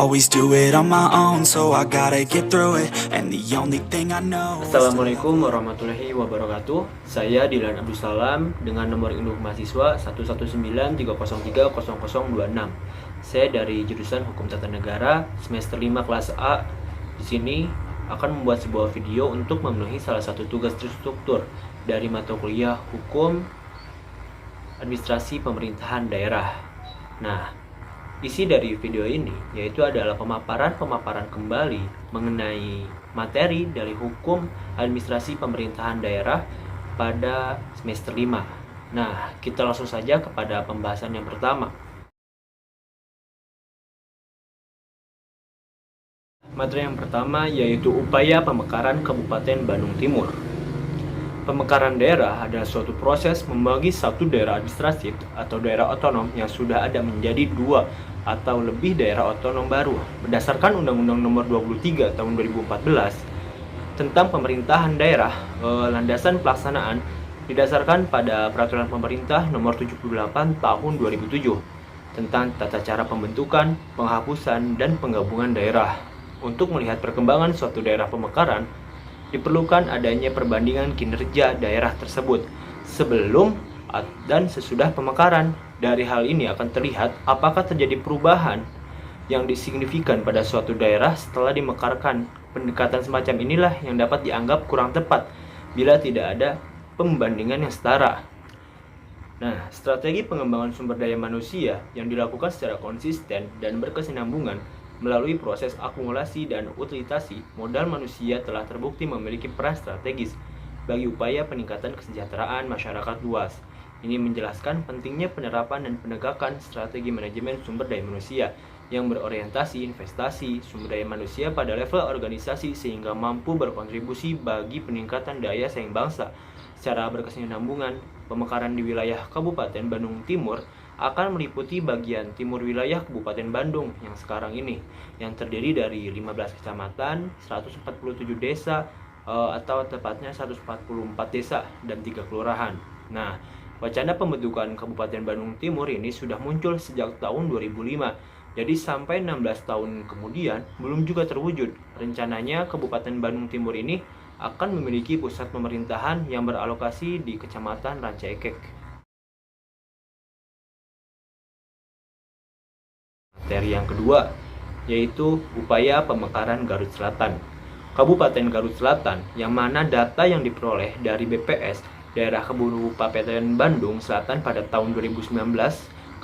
always do it on my own, so I gotta get through it. And the only thing I know. Assalamualaikum warahmatullahi wabarakatuh. Saya Dilan Abdul Salam dengan nomor induk mahasiswa 11930300026. Saya dari jurusan Hukum Tata Negara semester 5 kelas A. Di sini akan membuat sebuah video untuk memenuhi salah satu tugas terstruktur dari mata kuliah Hukum Administrasi Pemerintahan Daerah. Nah, isi dari video ini yaitu adalah pemaparan kembali mengenai materi dari Hukum Administrasi Pemerintahan Daerah pada semester 5. Nah, kita langsung saja kepada pembahasan yang pertama. Materi yang pertama yaitu upaya pemekaran Kabupaten Bandung Timur. Pemekaran daerah adalah suatu proses membagi satu daerah administratif atau daerah otonom yang sudah ada menjadi dua atau lebih daerah otonom baru berdasarkan Undang-Undang Nomor 23 Tahun 2014 tentang pemerintahan daerah. Landasan pelaksanaan didasarkan pada Peraturan Pemerintah Nomor 78 Tahun 2007 tentang tata cara pembentukan, penghapusan, dan penggabungan daerah. Untuk melihat perkembangan suatu daerah pemekaran, diperlukan adanya perbandingan kinerja daerah tersebut sebelum dan sesudah pemekaran. Dari hal ini akan terlihat apakah terjadi perubahan yang signifikan pada suatu daerah setelah dimekarkan. Pendekatan semacam inilah yang dapat dianggap kurang tepat bila tidak ada pembandingan yang setara. Nah, strategi pengembangan sumber daya manusia yang dilakukan secara konsisten dan berkesinambungan melalui proses akumulasi dan utilisasi modal manusia telah terbukti memiliki peran strategis bagi upaya peningkatan kesejahteraan masyarakat luas. Ini menjelaskan pentingnya penerapan dan penegakan strategi manajemen sumber daya manusia yang berorientasi investasi sumber daya manusia pada level organisasi sehingga mampu berkontribusi bagi peningkatan daya saing bangsa. Secara berkesinambungan, pemekaran di wilayah Kabupaten Bandung Timur akan meliputi bagian timur wilayah Kabupaten Bandung yang sekarang ini, yang terdiri dari 15 kecamatan, 147 desa, atau tepatnya 144 desa dan 3 kelurahan. Nah, wacana pembentukan Kabupaten Bandung Timur ini sudah muncul sejak tahun 2005. Jadi sampai 16 tahun kemudian belum juga terwujud. Rencananya Kabupaten Bandung Timur ini akan memiliki pusat pemerintahan yang beralokasi di Kecamatan Ranca Ekek. Materi yang kedua yaitu upaya pemekaran Garut Selatan. Kabupaten Garut Selatan yang mana data yang diperoleh dari BPS daerah Kabupaten Bandung Selatan pada tahun 2019,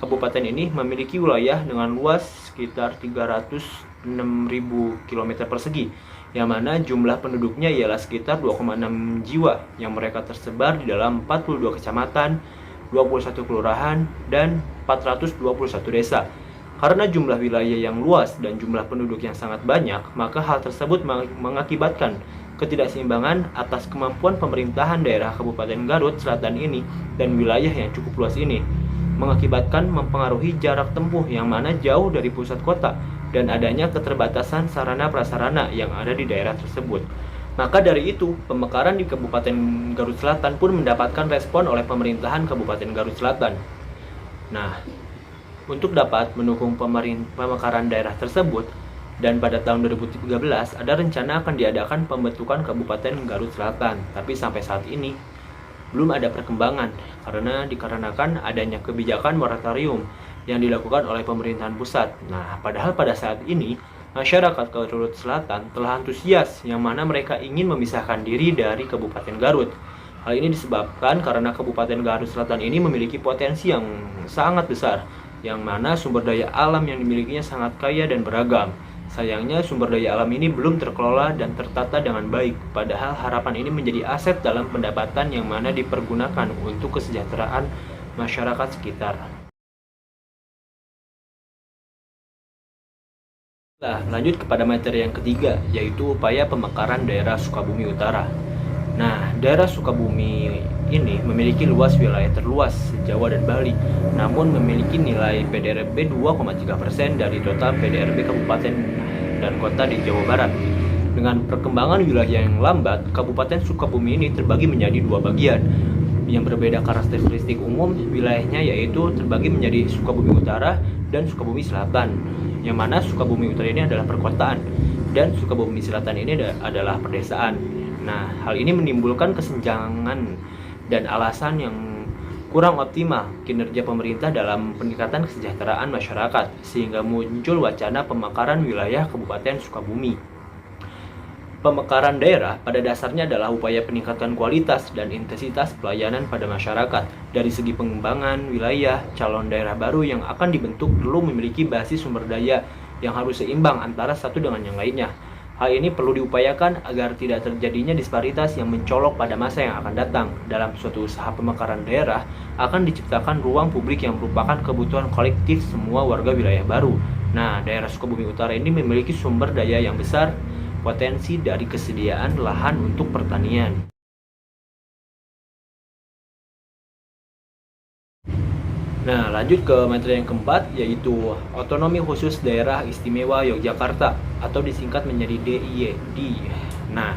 kabupaten ini memiliki wilayah dengan luas sekitar 306.000 km persegi, yang mana jumlah penduduknya ialah sekitar 2,6 jiwa, yang mereka tersebar di dalam 42 kecamatan, 21 kelurahan, dan 421 desa. Karena jumlah wilayah yang luas dan jumlah penduduk yang sangat banyak, maka hal tersebut mengakibatkan ketidakseimbangan atas kemampuan pemerintahan daerah Kabupaten Garut Selatan ini dan wilayah yang cukup luas ini, mengakibatkan mempengaruhi jarak tempuh yang mana jauh dari pusat kota dan adanya keterbatasan sarana prasarana yang ada di daerah tersebut. Maka dari itu, pemekaran di Kabupaten Garut Selatan pun mendapatkan respon oleh pemerintahan Kabupaten Garut Selatan. Nah, untuk dapat mendukung pemekaran daerah tersebut, dan pada tahun 2013 ada rencana akan diadakan pembentukan Kabupaten Garut Selatan. Tapi sampai saat ini belum ada perkembangan dikarenakan adanya kebijakan moratorium yang dilakukan oleh pemerintahan pusat. Nah, padahal pada saat ini masyarakat Garut Selatan telah antusias yang mana mereka ingin memisahkan diri dari Kabupaten Garut. Hal ini disebabkan karena Kabupaten Garut Selatan ini memiliki potensi yang sangat besar, yang mana sumber daya alam yang dimilikinya sangat kaya dan beragam. Sayangnya sumber daya alam ini belum terkelola dan tertata dengan baik, padahal harapan ini menjadi aset dalam pendapatan yang mana dipergunakan untuk kesejahteraan masyarakat sekitar. Nah, lanjut kepada materi yang ketiga, yaitu upaya pemekaran daerah Sukabumi Utara. Nah, daerah Sukabumi ini memiliki luas wilayah terluas se-Jawa dan Bali, namun memiliki nilai PDRB 2,3% dari total PDRB kabupaten dan kota di Jawa Barat. Dengan perkembangan wilayah yang lambat, Kabupaten Sukabumi ini terbagi menjadi dua bagian yang berbeda karakteristik umum wilayahnya, yaitu terbagi menjadi Sukabumi Utara dan Sukabumi Selatan. yang mana Sukabumi Utara ini adalah perkotaan dan Sukabumi Selatan ini adalah pedesaan. Nah, hal ini menimbulkan kesenjangan dan alasan yang kurang optimal kinerja pemerintah dalam peningkatan kesejahteraan masyarakat, sehingga muncul wacana pemekaran wilayah Kabupaten Sukabumi. Pemekaran daerah pada dasarnya adalah upaya peningkatan kualitas dan intensitas pelayanan pada masyarakat. Dari segi pengembangan wilayah, calon daerah baru yang akan dibentuk perlu memiliki basis sumber daya yang harus seimbang antara satu dengan yang lainnya. Hal ini perlu diupayakan agar tidak terjadinya disparitas yang mencolok pada masa yang akan datang. Dalam suatu usaha pemekaran daerah, akan diciptakan ruang publik yang merupakan kebutuhan kolektif semua warga wilayah baru. Nah, daerah Sukabumi Utara ini memiliki sumber daya yang besar, potensi dari kesediaan lahan untuk pertanian. Nah, lanjut ke materi yang keempat, yaitu Otonomi Khusus Daerah Istimewa Yogyakarta atau disingkat menjadi DIY. Nah,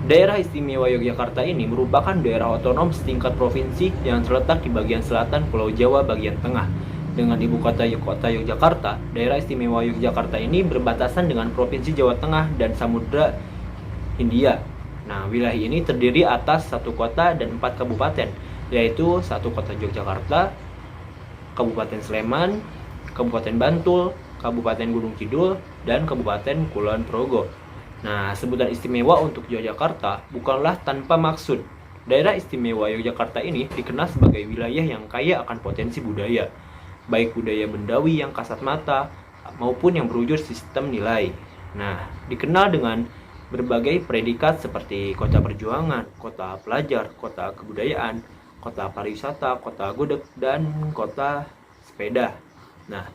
Daerah Istimewa Yogyakarta ini merupakan daerah otonom setingkat provinsi yang terletak di bagian selatan Pulau Jawa bagian tengah. Dengan ibu kota Yogyakarta, daerah istimewa Yogyakarta ini berbatasan dengan Provinsi Jawa Tengah dan Samudra Hindia. Nah, wilayah ini terdiri atas satu kota dan 4 kabupaten, yaitu satu kota Yogyakarta, Kabupaten Sleman, Kabupaten Bantul, Kabupaten Gunung Kidul, dan Kabupaten Kulon Progo. Nah, sebutan istimewa untuk Yogyakarta bukanlah tanpa maksud. Daerah istimewa Yogyakarta ini dikenal sebagai wilayah yang kaya akan potensi budaya, baik budaya bendawi yang kasat mata maupun yang berwujud sistem nilai. Nah, dikenal dengan berbagai predikat seperti kota perjuangan, kota pelajar, kota kebudayaan, kota pariwisata, kota gudeg, dan kota sepeda. Nah,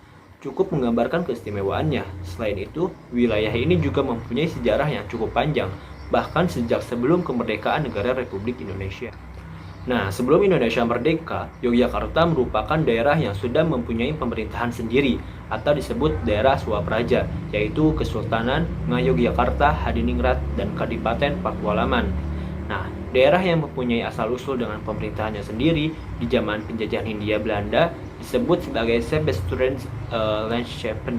cukup menggambarkan keistimewaannya. Selain itu, wilayah ini juga mempunyai sejarah yang cukup panjang, bahkan sejak sebelum kemerdekaan negara Republik Indonesia. Nah, sebelum Indonesia merdeka, Yogyakarta merupakan daerah yang sudah mempunyai pemerintahan sendiri atau disebut daerah Swapraja, yaitu Kesultanan Ngayogyakarta, Hadiningrat, dan Kadipaten Pakualaman. Nah, daerah yang mempunyai asal-usul dengan pemerintahannya sendiri di zaman penjajahan Hindia Belanda disebut sebagai Landschappen,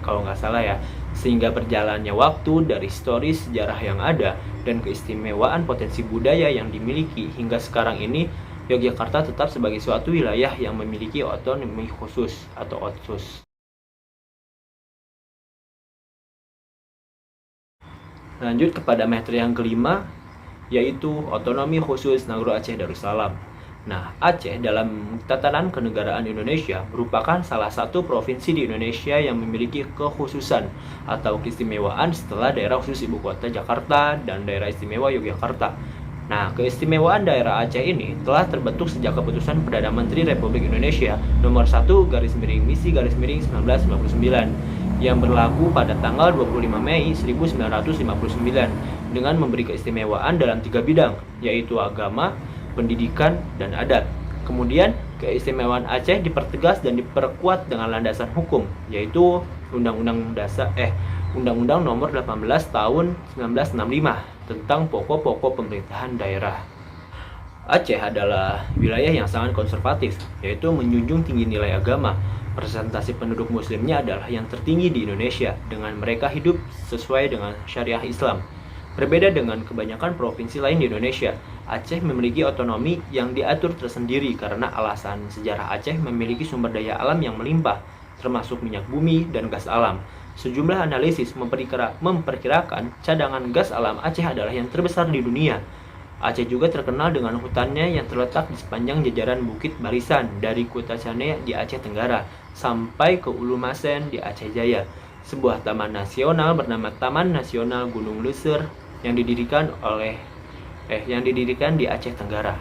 kalau nggak salah ya, sehingga berjalannya waktu dari historis sejarah yang ada dan keistimewaan potensi budaya yang dimiliki hingga sekarang ini, Yogyakarta tetap sebagai suatu wilayah yang memiliki otonomi khusus atau otsus. Lanjut kepada materi yang kelima, yaitu otonomi khusus Nagro Aceh Darussalam. Nah, Aceh dalam tatanan kenegaraan Indonesia merupakan salah satu provinsi di Indonesia yang memiliki kekhususan atau keistimewaan setelah daerah khusus ibu kota Jakarta dan daerah istimewa Yogyakarta. Nah, keistimewaan daerah Aceh ini telah terbentuk sejak keputusan Perdana Menteri Republik Indonesia nomor 1/MISI/1959 yang berlaku pada tanggal 25 Mei 1959 dengan memberi keistimewaan dalam 3 bidang, yaitu agama, pendidikan, dan adat. Kemudian, keistimewaan Aceh dipertegas dan diperkuat dengan landasan hukum, yaitu Undang-Undang Nomor 18 Tahun 1965 tentang pokok-pokok pemerintahan daerah. Aceh adalah wilayah yang sangat konservatif, yaitu menjunjung tinggi nilai agama. Presentasi penduduk muslimnya adalah yang tertinggi di Indonesia, dengan mereka hidup sesuai dengan syariah Islam. Berbeda dengan kebanyakan provinsi lain di Indonesia, Aceh memiliki otonomi yang diatur tersendiri karena alasan sejarah Aceh memiliki sumber daya alam yang melimpah, termasuk minyak bumi dan gas alam. Sejumlah analisis memperkirakan cadangan gas alam Aceh adalah yang terbesar di dunia. Aceh juga terkenal dengan hutannya yang terletak di sepanjang jajaran Bukit Barisan dari Kota Cane di Aceh Tenggara sampai ke Ulu Masen di Aceh Jaya, sebuah taman nasional bernama Taman Nasional Gunung Leuser yang didirikan di Aceh Tenggara.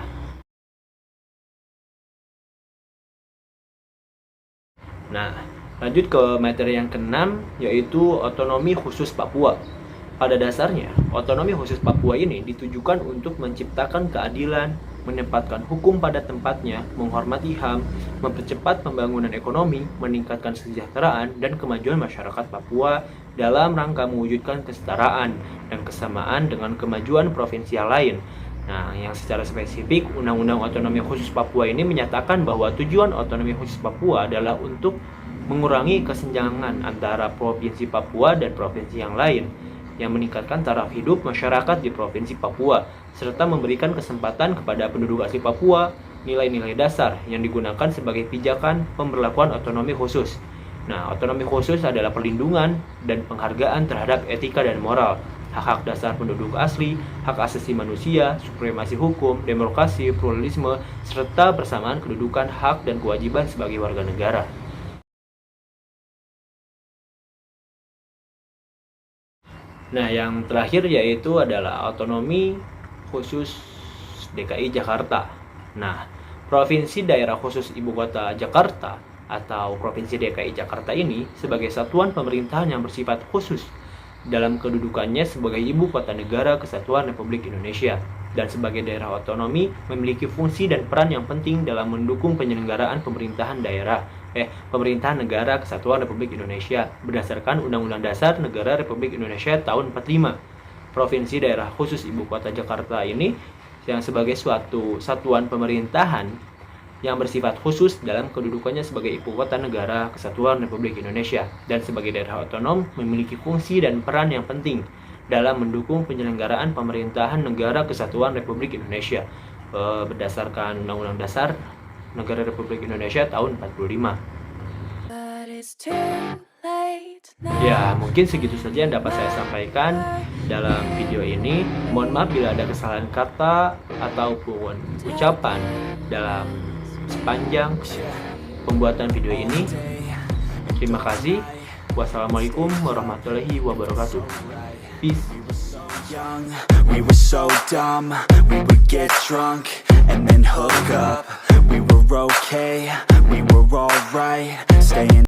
Nah, lanjut ke materi yang keenam, yaitu otonomi khusus Papua. Pada dasarnya, otonomi khusus Papua ini ditujukan untuk menciptakan keadilan, menempatkan hukum pada tempatnya, menghormati HAM, mempercepat pembangunan ekonomi, meningkatkan kesejahteraan dan kemajuan masyarakat Papua dalam rangka mewujudkan kesetaraan dan kesamaan dengan kemajuan provinsi lain. Nah, yang secara spesifik, Undang-Undang Otonomi Khusus Papua ini menyatakan bahwa tujuan otonomi khusus Papua adalah untuk mengurangi kesenjangan antara Provinsi Papua dan provinsi yang lain, yang meningkatkan taraf hidup masyarakat di Provinsi Papua, serta memberikan kesempatan kepada penduduk asli Papua nilai-nilai dasar yang digunakan sebagai pijakan pemberlakuan otonomi khusus. Nah, otonomi khusus adalah perlindungan dan penghargaan terhadap etika dan moral, hak-hak dasar penduduk asli, hak asasi manusia, supremasi hukum, demokrasi, pluralisme, serta persamaan kedudukan hak dan kewajiban sebagai warga negara. Nah, yang terakhir yaitu adalah otonomi khusus DKI Jakarta. Nah, Provinsi Daerah Khusus Ibu Kota Jakarta atau Provinsi DKI Jakarta ini sebagai satuan pemerintahan yang bersifat khusus dalam kedudukannya sebagai Ibu Kota Negara Kesatuan Republik Indonesia dan sebagai daerah otonomi memiliki fungsi dan peran yang penting dalam mendukung penyelenggaraan pemerintahan negara Kesatuan Republik Indonesia berdasarkan Undang-Undang Dasar Negara Republik Indonesia tahun 45. Provinsi Daerah Khusus Ibu Kota Jakarta ini yang sebagai suatu satuan pemerintahan yang bersifat khusus dalam kedudukannya sebagai Ibu Kota Negara Kesatuan Republik Indonesia dan sebagai daerah otonom memiliki fungsi dan peran yang penting dalam mendukung penyelenggaraan pemerintahan negara Kesatuan Republik Indonesia berdasarkan Undang-Undang Dasar Negara Republik Indonesia tahun 45. Ya, mungkin segitu saja yang dapat saya sampaikan dalam video ini. Mohon maaf bila ada kesalahan kata ataupun ucapan dalam sepanjang pembuatan video ini. Terima kasih. Wassalamualaikum warahmatullahi wabarakatuh. Peace. We were so dumb, we would get drunk and then hook up. We were okay, we were alright.